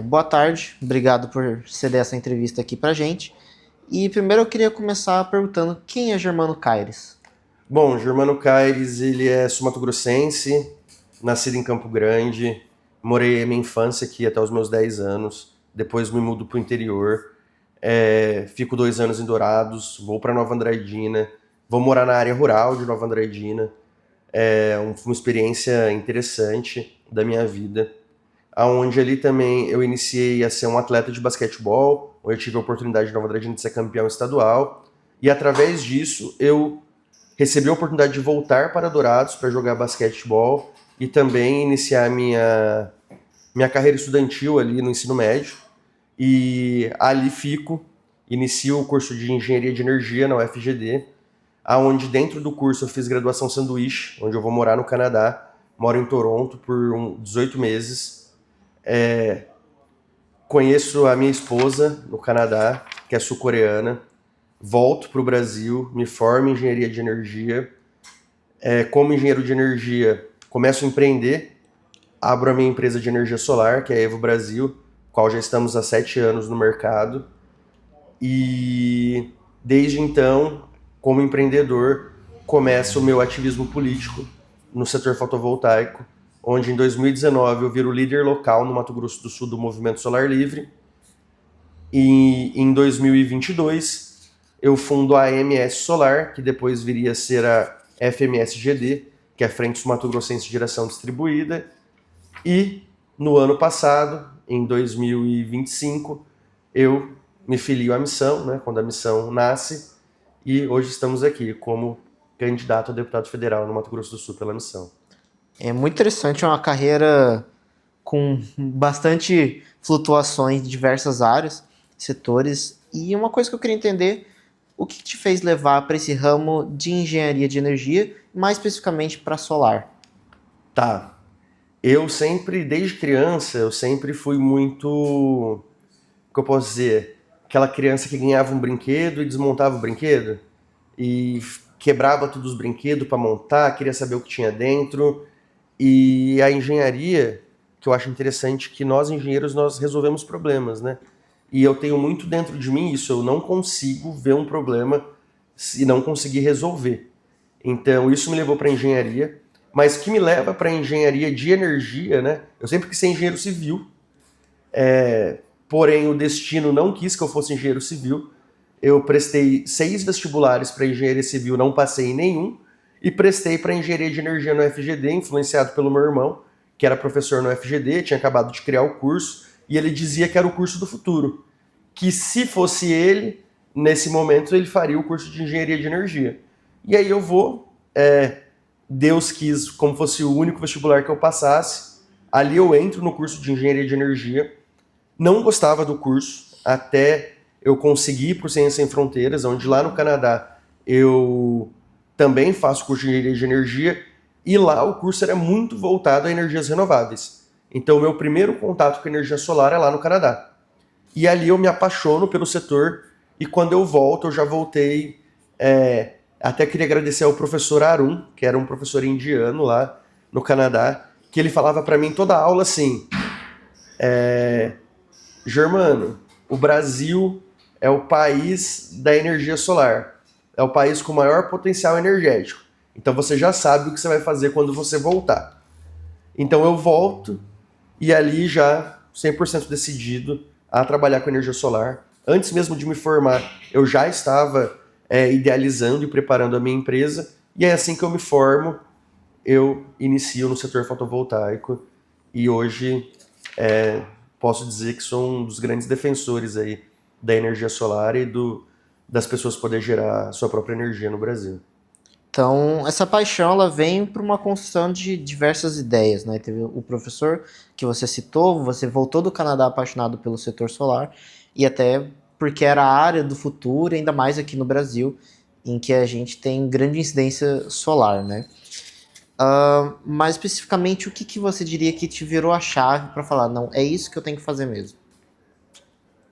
Boa tarde, obrigado por ceder essa entrevista aqui pra gente. E primeiro eu queria começar perguntando quem é Germano Caires? Bom, Germano Caires, ele é sul-mato-grossense, nascido em Campo Grande, morei a minha infância aqui até os meus 10 anos, depois me mudo para o interior, fico 2 anos em Dourados, vou para Nova Andradina, vou morar na área rural de Nova Andradina, uma experiência interessante da minha vida, aonde ali também eu iniciei a ser um atleta de basquetebol, onde eu tive a oportunidade de Nova Andradina de ser campeão estadual, e através disso eu recebi a oportunidade de voltar para Dourados para jogar basquetebol e também iniciar minha carreira estudantil ali no ensino médio. E ali inicio o curso de Engenharia de Energia na UFGD, aonde dentro do curso eu fiz graduação sanduíche, onde eu vou morar no Canadá, moro em Toronto por 18 meses. Conheço a minha esposa no Canadá, que é sul-coreana, volto para o Brasil, me formo em Engenharia de Energia. Como engenheiro de energia, começo a empreender, abro a minha empresa de energia solar, que é a Evo Brasil, qual já estamos há 7 anos no mercado. E desde então, como empreendedor, começo o meu ativismo político no setor fotovoltaico, onde em 2019 eu viro líder local no Mato Grosso do Sul do Movimento Solar Livre. E em 2022 eu fundo a AMS Solar, que depois viria a ser a FMSGD, que é a Frente Sul Mato Grossense de Geração Distribuída. E no ano passado, em 2025, eu me filio à missão, né, quando a missão nasce, e hoje estamos aqui como candidato a deputado federal no Mato Grosso do Sul pela missão. É muito interessante, é uma carreira com bastante flutuações em diversas áreas, setores. E uma coisa que eu queria entender, o que te fez levar para esse ramo de engenharia de energia, mais especificamente para solar? Tá. Eu sempre, desde criança, eu sempre fui muito, o que eu posso dizer, aquela criança que ganhava um brinquedo e desmontava o brinquedo e quebrava todos os brinquedos para montar, queria saber o que tinha dentro. E a engenharia, que eu acho interessante, que nós engenheiros nós resolvemos problemas, né? E eu tenho muito dentro de mim isso, eu não consigo ver um problema e não conseguir resolver. Então isso me levou para engenharia, mas que me leva para engenharia de energia, né? Eu sempre quis ser engenheiro civil, porém o destino não quis que eu fosse engenheiro civil. Eu prestei 6 vestibulares para engenharia civil, não passei em nenhum, e prestei para engenharia de energia no FGD, influenciado pelo meu irmão, que era professor no FGD, tinha acabado de criar o curso, e ele dizia que era o curso do futuro. Que se fosse ele, nesse momento, ele faria o curso de engenharia de energia. E aí eu vou, Deus quis como fosse o único vestibular que eu passasse, ali eu entro no curso de engenharia de energia, não gostava do curso, até eu conseguir ir para o Ciência Sem Fronteiras, onde lá no Canadá eu também faço curso de engenharia de energia, e lá o curso era muito voltado a energias renováveis. Então o meu primeiro contato com energia solar é lá no Canadá. E ali eu me apaixono pelo setor, e quando eu volto, eu já voltei. Até queria agradecer ao professor Arun, que era um professor indiano lá no Canadá, que ele falava para mim toda a aula assim: Germano, o Brasil é o país da energia solar, é o país com maior potencial energético. Então você já sabe o que você vai fazer quando você voltar. Então eu volto e ali já 100% decidido a trabalhar com energia solar. Antes mesmo de me formar, eu já estava idealizando e preparando a minha empresa. E é assim que eu me formo, eu inicio no setor fotovoltaico. E hoje posso dizer que sou um dos grandes defensores aí da energia solar e das pessoas poderem gerar sua própria energia no Brasil. Então, essa paixão ela vem para uma construção de diversas ideias, né? Teve o professor que você citou, você voltou do Canadá apaixonado pelo setor solar e até porque era a área do futuro, ainda mais aqui no Brasil, em que a gente tem grande incidência solar, né? Mais especificamente, o que, que você diria que te virou a chave para falar, não, é isso que eu tenho que fazer mesmo?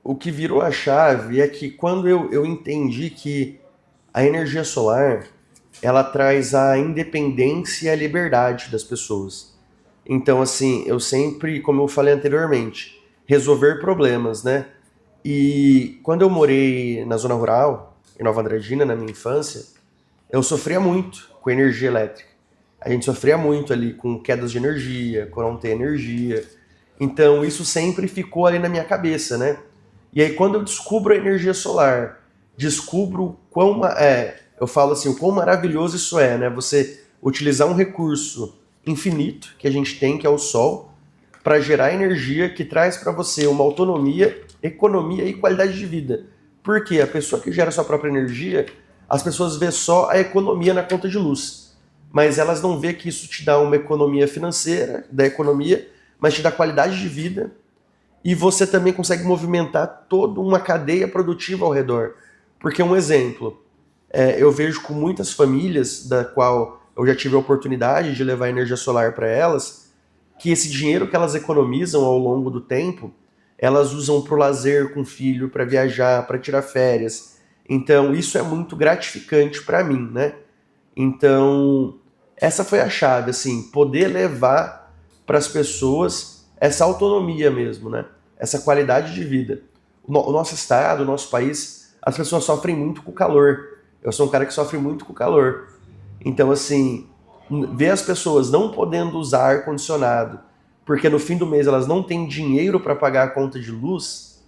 O que virou a chave é que quando eu entendi que a energia solar ela traz a independência e a liberdade das pessoas. Então, assim, eu sempre, como eu falei anteriormente, resolver problemas, né? E quando eu morei na zona rural, em Nova Andradina, na minha infância, eu sofria muito com energia elétrica. A gente sofria muito ali com quedas de energia, com não ter energia. Então isso sempre ficou ali na minha cabeça, né? E aí quando eu descubro a energia solar, descubro eu falo assim, o quão maravilhoso isso é, né? Você utilizar um recurso infinito que a gente tem, que é o sol, para gerar energia que traz para você uma autonomia, economia e qualidade de vida. Porque a pessoa que gera sua própria energia, as pessoas vê só a economia na conta de luz, mas elas não vê que isso te dá uma economia financeira, da economia, mas te dá qualidade de vida, e você também consegue movimentar toda uma cadeia produtiva ao redor. Porque um exemplo, eu vejo com muitas famílias, da qual eu já tive a oportunidade de levar energia solar para elas, que esse dinheiro que elas economizam ao longo do tempo, elas usam para o lazer com o filho, para viajar, para tirar férias. Então isso é muito gratificante para mim, né? Então essa foi a chave, assim, poder levar para as pessoas essa autonomia mesmo, né? Essa qualidade de vida. O nosso estado, o nosso país, as pessoas sofrem muito com o calor. Eu sou um cara que sofre muito com o calor. Então, assim, ver as pessoas não podendo usar ar-condicionado, porque no fim do mês elas não têm dinheiro para pagar a conta de luz,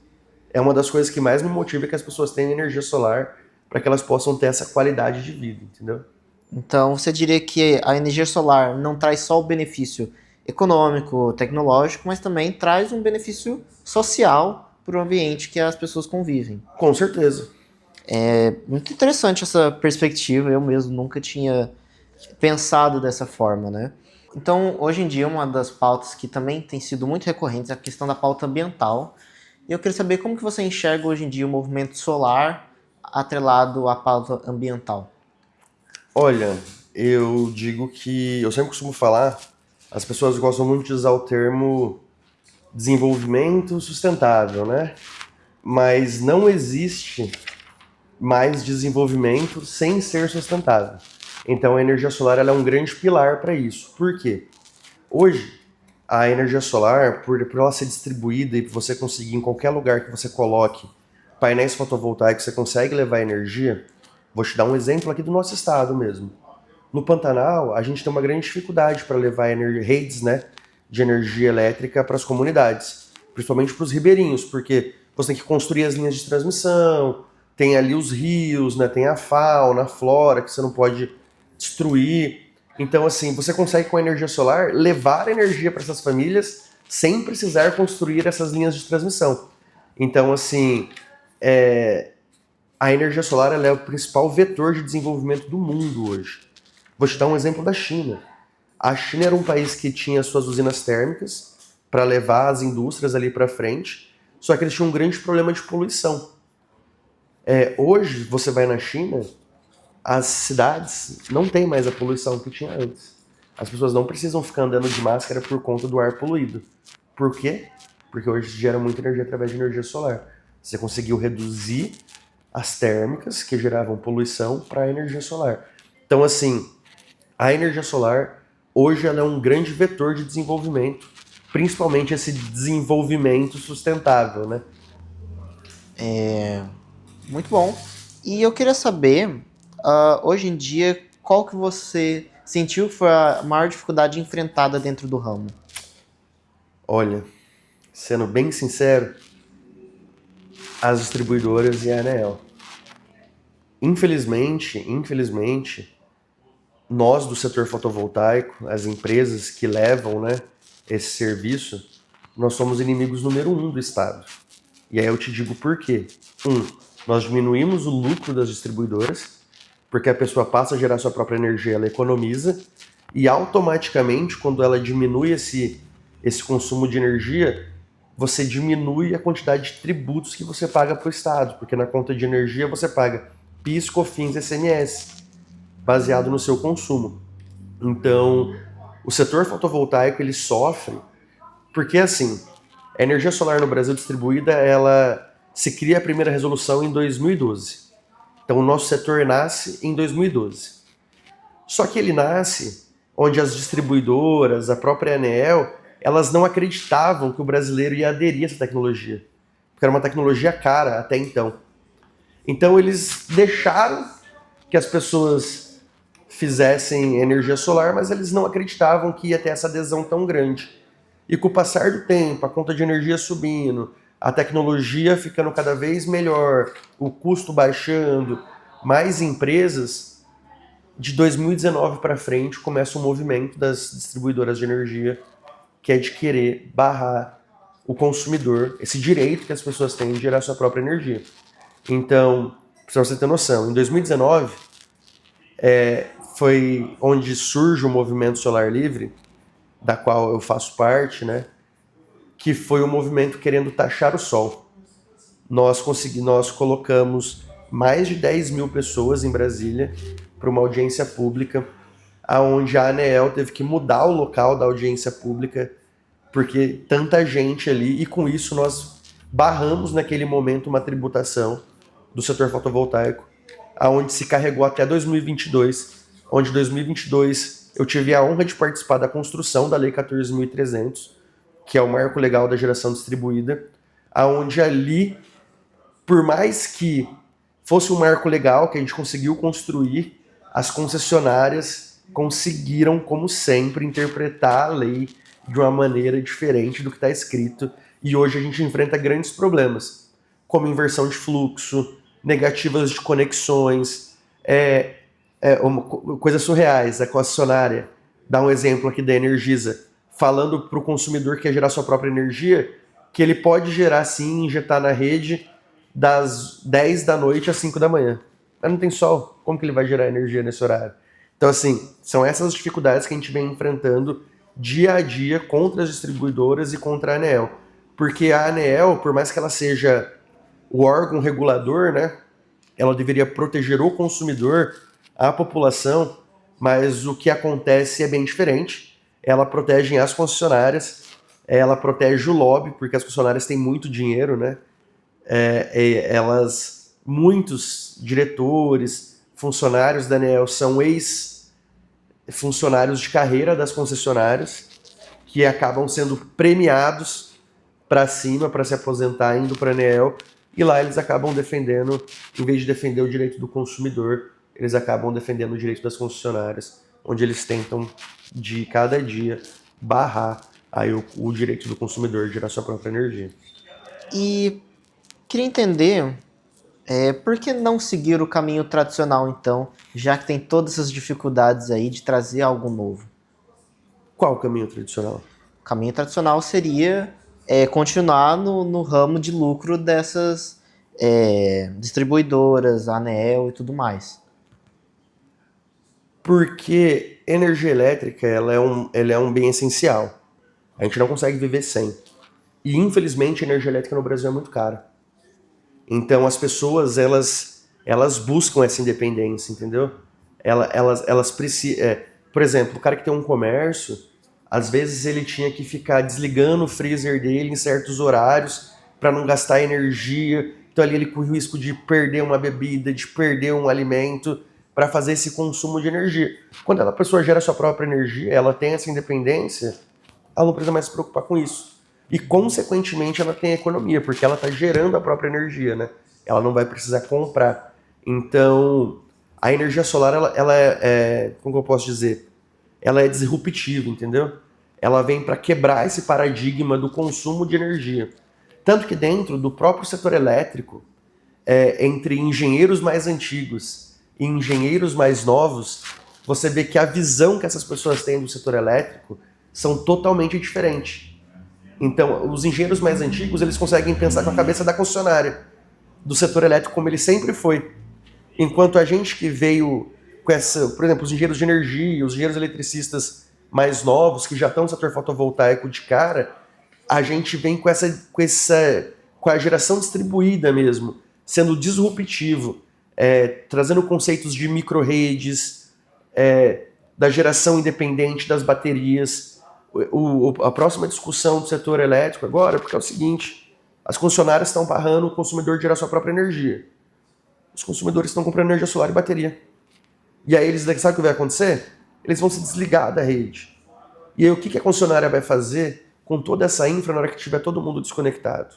é uma das coisas que mais me motiva que as pessoas tenham energia solar para que elas possam ter essa qualidade de vida, entendeu? Então, você diria que a energia solar não traz só o benefício econômico, tecnológico, mas também traz um benefício social para o ambiente que as pessoas convivem. Com certeza. É muito interessante essa perspectiva, eu mesmo nunca tinha pensado dessa forma, né? Então, hoje em dia, uma das pautas que também tem sido muito recorrente é a questão da pauta ambiental. E eu queria saber como que você enxerga hoje em dia o movimento solar atrelado à pauta ambiental. Olha, eu digo que eu sempre costumo falar, as pessoas gostam muito de usar o termo desenvolvimento sustentável, né? Mas não existe mais desenvolvimento sem ser sustentável. Então a energia solar ela é um grande pilar para isso. Por quê? Hoje, a energia solar, por ela ser distribuída e você conseguir em qualquer lugar que você coloque painéis fotovoltaicos, você consegue levar energia. Vou te dar um exemplo aqui do nosso estado mesmo. No Pantanal, a gente tem uma grande dificuldade para levar redes, né, de energia elétrica para as comunidades, principalmente para os ribeirinhos, porque você tem que construir as linhas de transmissão, tem ali os rios, né, tem a fauna, a flora que você não pode destruir. Então, assim, você consegue com a energia solar levar energia para essas famílias sem precisar construir essas linhas de transmissão. Então, assim, a energia solar ela é o principal vetor de desenvolvimento do mundo hoje. Vou te dar um exemplo da China. A China era um país que tinha suas usinas térmicas para levar as indústrias ali para frente, só que eles tinham um grande problema de poluição. Hoje, você vai na China, as cidades não têm mais a poluição que tinha antes. As pessoas não precisam ficar andando de máscara por conta do ar poluído. Por quê? Porque hoje se gera muita energia através de energia solar. Você conseguiu reduzir as térmicas que geravam poluição para a energia solar. Então, assim, a energia solar hoje ela é um grande vetor de desenvolvimento, principalmente esse desenvolvimento sustentável, né? Muito bom. E eu queria saber, hoje em dia, qual que você sentiu que foi a maior dificuldade enfrentada dentro do ramo? Olha, sendo bem sincero, as distribuidoras e a ANEEL. Infelizmente, nós do setor fotovoltaico, as empresas que levam, né, esse serviço, nós somos inimigos número 1 do Estado. E aí eu te digo por quê. Nós diminuímos o lucro das distribuidoras, porque a pessoa passa a gerar sua própria energia, ela economiza, e automaticamente, quando ela diminui esse consumo de energia, você diminui a quantidade de tributos que você paga para o Estado, porque na conta de energia você paga PIS, COFINS e ICMS, baseado no seu consumo. Então, o setor fotovoltaico ele sofre, porque assim, a energia solar no Brasil distribuída, ela se cria a primeira resolução em 2012. Então, o nosso setor nasce em 2012. Só que ele nasce onde as distribuidoras, a própria ANEEL, elas não acreditavam que o brasileiro ia aderir a essa tecnologia, porque era uma tecnologia cara até então. Então eles deixaram que as pessoas fizessem energia solar, mas eles não acreditavam que ia ter essa adesão tão grande. E com o passar do tempo, a conta de energia subindo, a tecnologia ficando cada vez melhor, o custo baixando, mais empresas, de 2019 para frente começa um movimento das distribuidoras de energia que é de querer barrar o consumidor, esse direito que as pessoas têm de gerar sua própria energia. Então, para você ter noção, em 2019 foi onde surge o movimento Solar Livre, da qual eu faço parte, né? Que foi o movimento querendo taxar o sol. Nós colocamos mais de 10 mil pessoas em Brasília para uma audiência pública, aonde a ANEEL teve que mudar o local da audiência pública, porque tanta gente ali, e com isso nós barramos naquele momento uma tributação do setor fotovoltaico, aonde se carregou até 2022, onde em 2022 eu tive a honra de participar da construção da Lei 14.300, que é o marco legal da geração distribuída, aonde ali, por mais que fosse um marco legal que a gente conseguiu construir, as concessionárias conseguiram, como sempre, interpretar a lei de uma maneira diferente do que está escrito, e hoje a gente enfrenta grandes problemas, como inversão de fluxo, negativas de conexões, coisas surreais. A concessionária dá um exemplo aqui da Energisa, falando para o consumidor que quer gerar sua própria energia, que ele pode gerar sim, injetar na rede das 10 da noite às 5 da manhã. Mas não tem sol, como que ele vai gerar energia nesse horário? Então, assim, são essas dificuldades que a gente vem enfrentando dia a dia contra as distribuidoras e contra a ANEEL. Porque a ANEEL, por mais que ela seja o órgão regulador, né, ela deveria proteger o consumidor, a população, mas o que acontece é bem diferente. Ela protege as concessionárias, ela protege o lobby, porque as concessionárias têm muito dinheiro, né? Muitos diretores, funcionários da ANEEL são ex-funcionários de carreira das concessionárias, que acabam sendo premiados para cima, para se aposentar, indo para a ANEEL, e lá eles acabam defendendo, em vez de defender o direito do consumidor, eles acabam defendendo o direito das concessionárias, onde eles tentam, de cada dia, barrar aí o direito do consumidor de gerar sua própria energia. E queria entender por que não seguir o caminho tradicional, então, já que tem todas essas dificuldades aí de trazer algo novo? Qual o caminho tradicional? O caminho tradicional seria continuar no ramo de lucro dessas distribuidoras, ANEEL e tudo mais. Porque energia elétrica ela é um bem essencial. A gente não consegue viver sem. E, infelizmente, a energia elétrica no Brasil é muito cara. Então, as pessoas, elas buscam essa independência, entendeu? Elas precisam... por exemplo, o cara que tem um comércio, às vezes ele tinha que ficar desligando o freezer dele em certos horários para não gastar energia. Então, ali ele corre o risco de perder uma bebida, de perder um alimento, para fazer esse consumo de energia. Quando a pessoa gera sua própria energia, ela tem essa independência, ela não precisa mais se preocupar com isso. E, consequentemente, ela tem economia, porque ela está gerando a própria energia, né? Ela não vai precisar comprar. Então, a energia solar, ela como eu posso dizer? Ela é disruptiva, entendeu? Ela vem para quebrar esse paradigma do consumo de energia. Tanto que dentro do próprio setor elétrico, entre engenheiros mais antigos e engenheiros mais novos, você vê que a visão que essas pessoas têm do setor elétrico são totalmente diferentes. Então, os engenheiros mais antigos, eles conseguem pensar com a cabeça da concessionária, do setor elétrico como ele sempre foi. Enquanto a gente que veio com essa, por exemplo, os engenheiros de energia, os engenheiros eletricistas mais novos, que já estão no setor fotovoltaico de cara, a gente vem com a geração distribuída mesmo, sendo disruptivo, trazendo conceitos de micro-redes, da geração independente das baterias. A próxima discussão do setor elétrico agora, porque é o seguinte, as concessionárias estão barrando o consumidor de gerar sua própria energia. Os consumidores estão comprando energia solar e bateria. E aí sabe o que vai acontecer? Eles vão se desligar da rede. E aí o que a concessionária vai fazer com toda essa infra na hora que tiver todo mundo desconectado.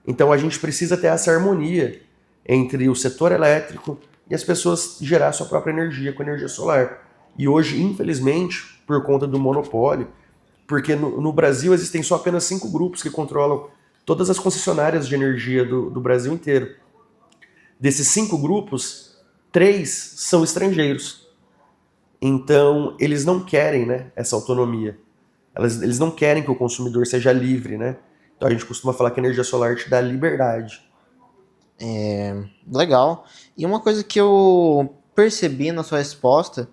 Então a gente precisa ter essa harmonia entre o setor elétrico e as pessoas gerar sua própria energia com energia solar. E hoje, infelizmente, por conta do monopólio, porque no Brasil existem só apenas 5 grupos que controlam todas as concessionárias de energia do Brasil inteiro. Desses 5 grupos, 3 são estrangeiros. Então, eles não querem, né, essa autonomia. Eles não querem que o consumidor seja livre, né? Então a gente costuma falar que a energia solar te dá liberdade. Legal. E uma coisa que eu percebi na sua resposta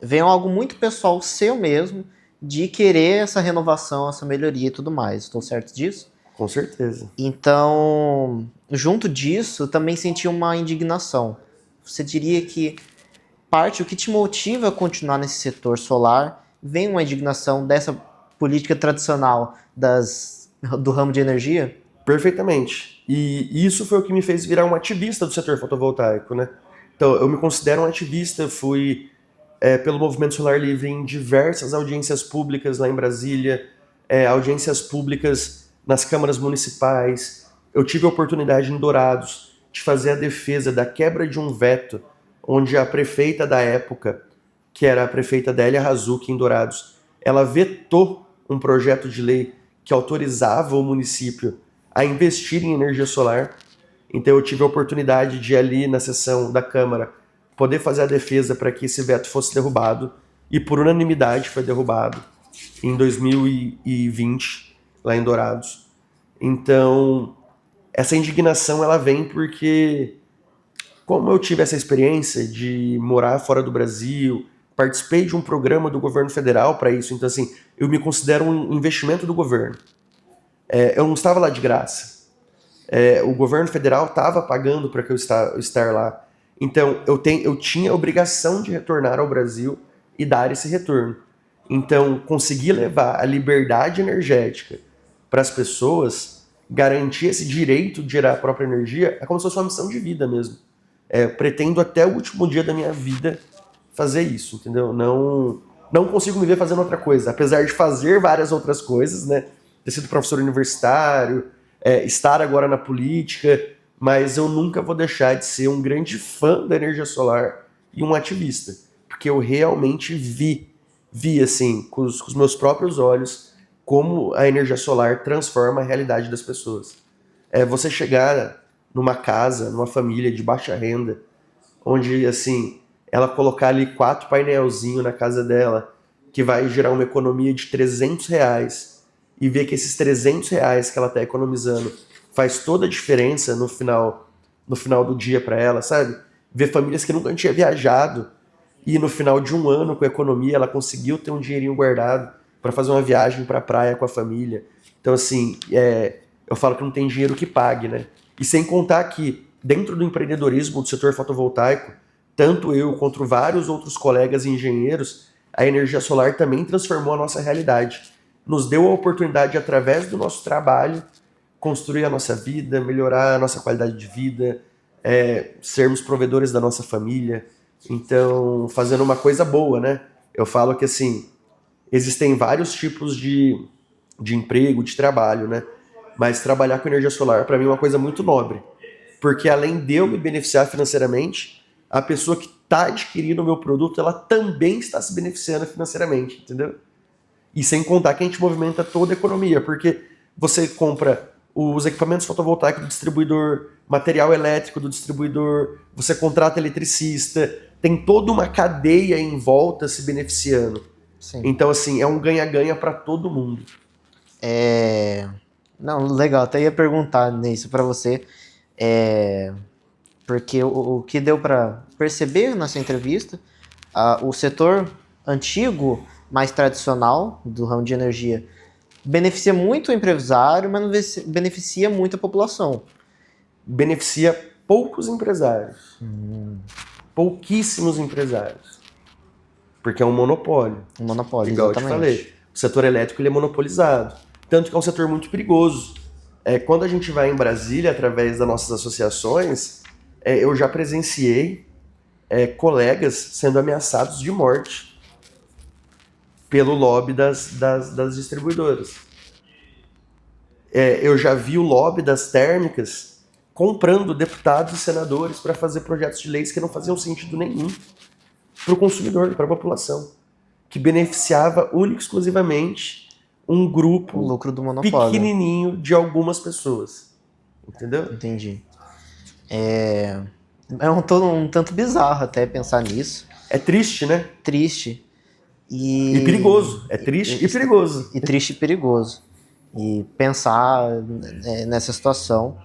veio algo muito pessoal seu mesmo, de querer essa renovação, essa melhoria e tudo mais. Estou certo disso? Com certeza. Então, junto disso, também senti uma indignação. Você diria que o que te motiva a continuar nesse setor solar, vem uma indignação dessa política tradicional do ramo de energia? Perfeitamente. E isso foi o que me fez virar um ativista do setor fotovoltaico, né? Então, eu me considero um ativista, fui pelo Movimento Solar Livre em diversas audiências públicas lá em Brasília, audiências públicas nas câmaras municipais. Eu tive a oportunidade em Dourados de fazer a defesa da quebra de um veto, onde a prefeita da época, que era a prefeita Délia Razucchi em Dourados, ela vetou um projeto de lei que autorizava o município a investir em energia solar. Então eu tive a oportunidade de ali na sessão da Câmara poder fazer a defesa para que esse veto fosse derrubado, e por unanimidade foi derrubado em 2020, lá em Dourados. Então, essa indignação ela vem porque, como eu tive essa experiência de morar fora do Brasil, participei de um programa do governo federal para isso, então assim, eu me considero um investimento do governo. Eu não estava lá de graça. O governo federal estava pagando para que eu estar lá. Então, eu tinha a obrigação de retornar ao Brasil e dar esse retorno. Então, conseguir levar a liberdade energética para as pessoas, garantir esse direito de gerar a própria energia, é como se fosse uma missão de vida mesmo. Pretendo até o último dia da minha vida fazer isso, entendeu? Não consigo me ver fazendo outra coisa, apesar de fazer várias outras coisas, né? Ter sido professor universitário, estar agora na política, mas eu nunca vou deixar de ser um grande fã da energia solar e um ativista, porque eu realmente vi assim, com os meus próprios olhos, como a energia solar transforma a realidade das pessoas. Você chegar numa casa, numa família de baixa renda, onde assim, ela colocar ali 4 painelzinhos na casa dela, que vai gerar uma economia de R$300, e ver que esses R$300 que ela está economizando faz toda a diferença no final do dia para ela, sabe? Ver famílias que nunca tinham viajado e no final de um ano com a economia ela conseguiu ter um dinheirinho guardado para fazer uma viagem para a praia com a família. Então assim, eu falo que não tem dinheiro que pague, né? E sem contar que dentro do empreendedorismo do setor fotovoltaico, tanto eu quanto vários outros colegas engenheiros, a energia solar também transformou a nossa realidade. Nos deu a oportunidade, através do nosso trabalho, construir a nossa vida, melhorar a nossa qualidade de vida, sermos provedores da nossa família. Então, fazendo uma coisa boa, né? Eu falo que, assim, existem vários tipos de emprego, de trabalho, né? Mas trabalhar com energia solar, para mim, é uma coisa muito nobre. Porque além de eu me beneficiar financeiramente, a pessoa que está adquirindo o meu produto, ela também está se beneficiando financeiramente, entendeu? E sem contar que a gente movimenta toda a economia, porque você compra os equipamentos fotovoltaicos do distribuidor, material elétrico do distribuidor, você contrata eletricista, tem toda uma cadeia em volta se beneficiando. Sim. Então, assim, é um ganha-ganha para todo mundo. Não, legal, até ia perguntar nisso para você, porque o que deu para perceber nessa entrevista, o setor antigo, mais tradicional do ramo de energia, beneficia muito o empresário, mas não beneficia muito a população. Beneficia poucos empresários. Pouquíssimos empresários. Porque é um monopólio. Um monopólio, Igual exatamente. eu te falei. O setor elétrico ele é monopolizado. Tanto que é um setor muito perigoso. Quando a gente vai em Brasília, através das nossas associações, eu já presenciei colegas sendo ameaçados de morte pelo lobby das distribuidoras. Eu já vi o lobby das térmicas comprando deputados e senadores para fazer projetos de leis que não faziam sentido nenhum para o consumidor, para a população, que beneficiava única e exclusivamente um O grupo lucro do monopólio. pequenininho de algumas pessoas. Entendeu? Entendi. É um tanto bizarro até pensar nisso. É triste, né? Triste. E perigoso. É triste e perigoso. E triste e perigoso. E pensar nessa situação.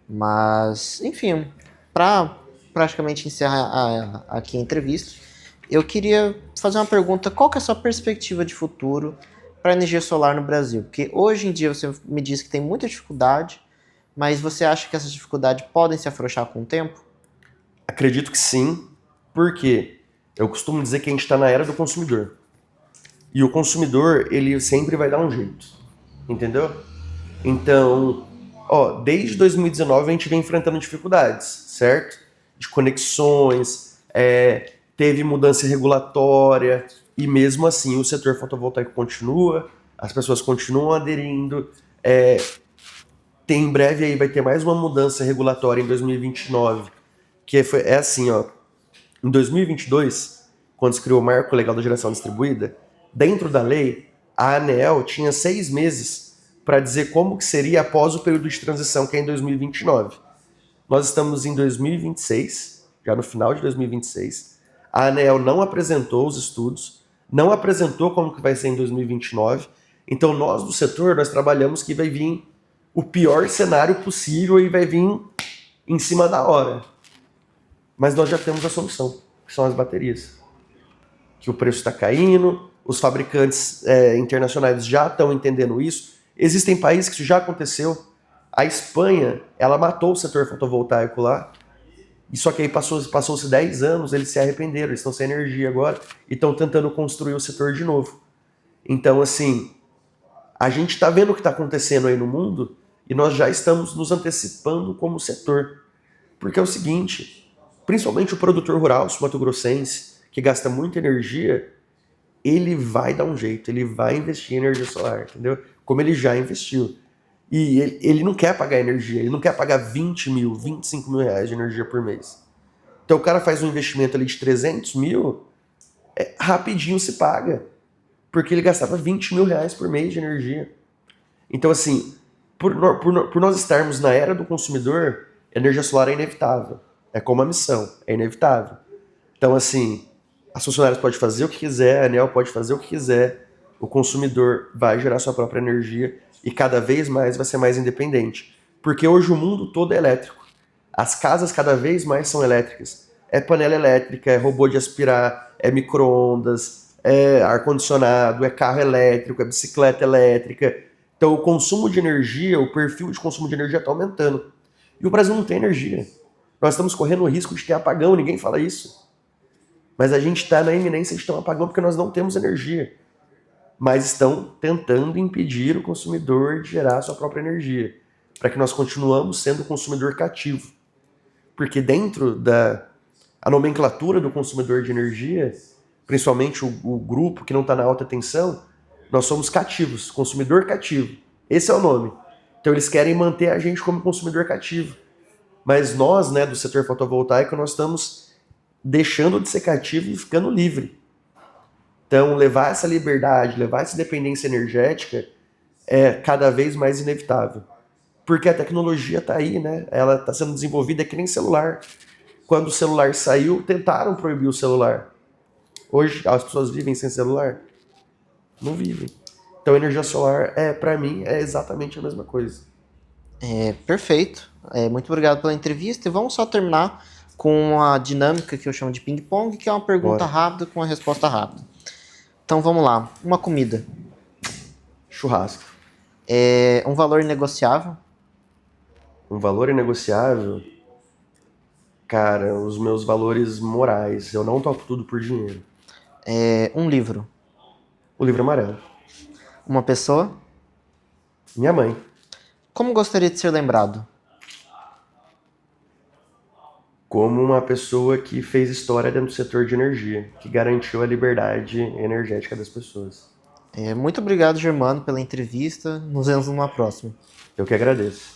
Mas, enfim, para praticamente encerrar aqui a entrevista, eu queria fazer uma pergunta. Qual que é a sua perspectiva de futuro para a energia solar no Brasil? Porque hoje em dia você me disse que tem muita dificuldade, mas você acha que essas dificuldades podem se afrouxar com o tempo? Acredito que sim, porque eu costumo dizer que a gente está na era do consumidor. E o consumidor, ele sempre vai dar um jeito. Entendeu? Então, desde 2019 a gente vem enfrentando dificuldades, certo? De conexões, teve mudança regulatória, e mesmo assim o setor fotovoltaico continua, as pessoas continuam aderindo. Em breve aí vai ter mais uma mudança regulatória em 2029, que é assim, em 2022, quando se criou o Marco Legal da Geração Distribuída, dentro da lei, a ANEEL tinha 6 meses para dizer como que seria após o período de transição, que é em 2029. Nós estamos em 2026, já no final de 2026. A ANEEL não apresentou os estudos, não apresentou como que vai ser em 2029. Então nós do setor, nós trabalhamos que vai vir o pior cenário possível e vai vir em cima da hora. Mas nós já temos a solução, que são as baterias. Que o preço está caindo, os fabricantes internacionais já estão entendendo isso. Existem países que isso já aconteceu. A Espanha, ela matou o setor fotovoltaico lá. E só que aí passou-se 10 anos, eles se arrependeram, eles estão sem energia agora e estão tentando construir o setor de novo. Então, assim, a gente está vendo o que está acontecendo aí no mundo e nós já estamos nos antecipando como setor. Porque é o seguinte, principalmente o produtor rural, o mato-grossense, que gasta muita energia, ele vai dar um jeito, ele vai investir em energia solar, entendeu? Como ele já investiu. E ele não quer pagar energia, ele não quer pagar 20 mil, 25 mil reais de energia por mês. Então o cara faz um investimento ali de 300 mil, rapidinho se paga. Porque ele gastava 20 mil reais por mês de energia. Então assim, por nós estarmos na era do consumidor, a energia solar é inevitável. É como a missão, é inevitável. Então assim, as funcionárias podem fazer o que quiser, a ANEEL pode fazer o que quiser, o consumidor vai gerar sua própria energia e cada vez mais vai ser mais independente. Porque hoje o mundo todo é elétrico. As casas cada vez mais são elétricas. É panela elétrica, é robô de aspirar, é micro-ondas, é ar-condicionado, é carro elétrico, é bicicleta elétrica. Então o consumo de energia, o perfil de consumo de energia está aumentando. E o Brasil não tem energia. Nós estamos correndo o risco de ter apagão, ninguém fala isso. Mas a gente está na iminência de ter um apagão porque nós não temos energia. Mas estão tentando impedir o consumidor de gerar sua própria energia, para que nós continuamos sendo o consumidor cativo. Porque dentro da nomenclatura do consumidor de energia, principalmente o grupo que não está na alta tensão, nós somos cativos, consumidor cativo. Esse é o nome. Então eles querem manter a gente como consumidor cativo. Mas nós, do setor fotovoltaico, nós estamos deixando de ser cativo e ficando livre. Então, levar essa liberdade, levar essa independência energética é cada vez mais inevitável. Porque a tecnologia está aí, né? Ela está sendo desenvolvida que nem celular. Quando o celular saiu, tentaram proibir o celular. Hoje, as pessoas vivem sem celular? Não vivem. Então, a energia solar, para mim, é exatamente a mesma coisa. Perfeito. Muito obrigado pela entrevista. E vamos só terminar com a dinâmica que eu chamo de ping-pong, que é uma pergunta rápida com uma resposta rápida. Então vamos lá. Uma comida. Churrasco. Um valor inegociável. Um valor inegociável? Cara, os meus valores morais. Eu não toco tudo por dinheiro. Um livro. O livro amarelo. Uma pessoa. Minha mãe. Como gostaria de ser lembrado? como uma pessoa que fez história dentro do setor de energia, que garantiu a liberdade energética das pessoas. Muito obrigado, Germano, pela entrevista. Nos vemos numa próxima. Eu que agradeço.